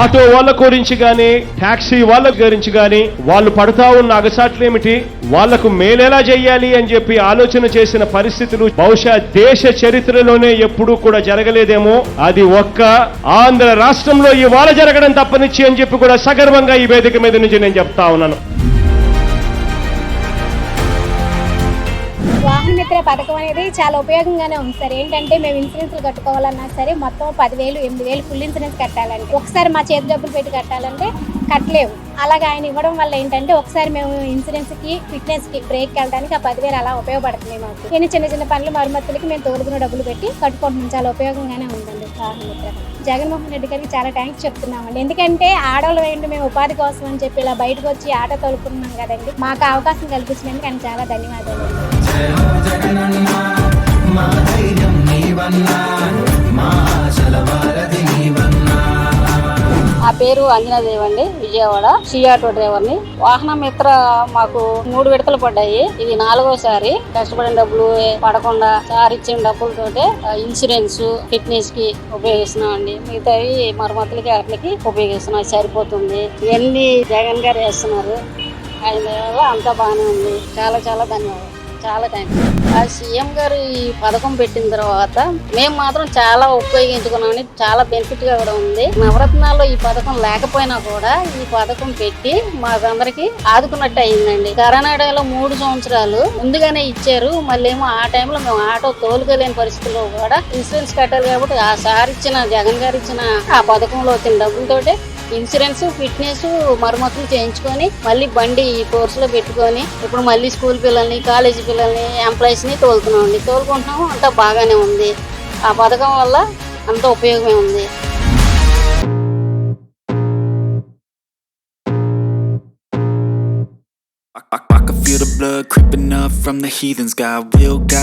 Auto వాళ్ళ గురించి గాని, టాక్సీ వాళ్ళ గురించి గాని, వాళ్ళు పడతా ఉన్న అగసాట్లేమిటి, వాళ్లకు మేలేలా చెయ్యాలి అని చెప్పి ఆలోచన చేసిన పరిస్థితులు బహుశా దేశ చరిత్రలోనే ఎప్పుడూ కూడా జరగలేదేమో. అది ఒక్క ఆంధ్ర రాష్ట్రంలో ఇవాళ జరగడం తప్పనిచ్చి అని చెప్పి కూడా సగర్వంగా ఈ వేదిక మీద నుంచి నేను చెప్తా ఉన్నాను. వాహనమిత్ర పథకం అనేది చాలా ఉపయోగంగానే ఉంది సార్. ఏంటంటే మేము ఇన్సూరెన్స్లు కట్టుకోవాలన్నా సరే మొత్తం 10,000, 8,000 ఫుల్ ఇన్సూరెన్స్ కట్టాలంటే, ఒకసారి మా చేతి డబ్బులు పెట్టి కట్టాలంటే కట్టలేవు. అలాగే ఆయన ఇవ్వడం వల్ల ఏంటంటే ఒకసారి మేము ఇన్సూరెన్స్ కి, ఫిట్నెస్ కి, బ్రేక్ వెళ్ళడానికి ఆ 10,000 అలా ఉపయోగపడుతుంది మాకు. నేను చిన్న చిన్న పనులు మరమ్మతులకి మేము తోలుకున్న డబ్బులు పెట్టి కట్టుకుంటున్నాం. చాలా ఉపయోగంగానే ఉందండి వాహనమిత్ర. జగన్మోహన్ రెడ్డి గారికి చాలా థ్యాంక్స్ చెప్తున్నామండి. ఎందుకంటే ఆడవాళ్ళు ఏంటి మేము ఉపాధి కోసం అని చెప్పి ఇలా బయటకు వచ్చి ఆటో తోలుకుంటున్నాం కదండి. మాకు అవకాశం కల్పించినందుకు ఆయన చాలా ధన్యవాదాలు. నా పేరు అంజనాదేవి అండి, విజయవాడ. ఆటో డ్రైవర్ని. వాహన మిత్ర మాకు 3 విడతలు పడ్డాయి. ఇది 4వసారి. కష్టపడిన డబ్బులు పడకుండా సార్ ఇచ్చిన డబ్బులతోటే ఇన్సూరెన్స్, ఫిట్నెస్ కి ఉపయోగిస్తున్నాం అండి. మిగతావి మరమ్మతులకి వాటికి ఉపయోగిస్తున్నాం. సరిపోతుంది. ఇవన్నీ జగన్ గారు వేస్తున్నారు. ఆయన వల్ల అంతా బాగానే ఉంది. చాలా చాలా ధన్యవాదాలు. చాలా థ్యాంక్స్. ఆ సీఎం గారు ఈ పథకం పెట్టిన తర్వాత మేము మాత్రం చాలా ఉపయోగించుకున్నామని, చాలా బెనిఫిట్ గా కూడా ఉంది. నవరత్నాల్లో ఈ పథకం లేకపోయినా కూడా ఈ పథకం పెట్టి మాకందరికి ఆదుకున్నట్టు అయిందండి. కరోనా టైంలో 3 సంవత్సరాలు ముందుగానే ఇచ్చారు. మళ్ళీ ఏమో ఆ టైంలో మేము ఆటో తోలుకోలేని పరిస్థితుల్లో కూడా ఇన్సూరెన్స్ కట్టాలి కాబట్టి ఆ సార్ ఇచ్చిన, జగన్ గారు ఇచ్చిన ఆ పథకంలో వచ్చిన డబ్బులతోటే ఇన్సూరెన్స్, ఫిట్నెస్, మరమ్మతులు చేయించుకొని మళ్ళీ బండి ఈ కోర్సులో పెట్టుకొని ఇప్పుడు మళ్ళీ స్కూల్ పిల్లల్ని, కాలేజీ పిల్లల్ని, ఎంప్లాయీస్ ని తోలుకుంటున్నాము. అంతా బాగానే ఉంది. ఆ పథకం వల్ల అంత ఉపయోగమే ఉంది. I can feel the blood creeping up from the heathens. Got will, got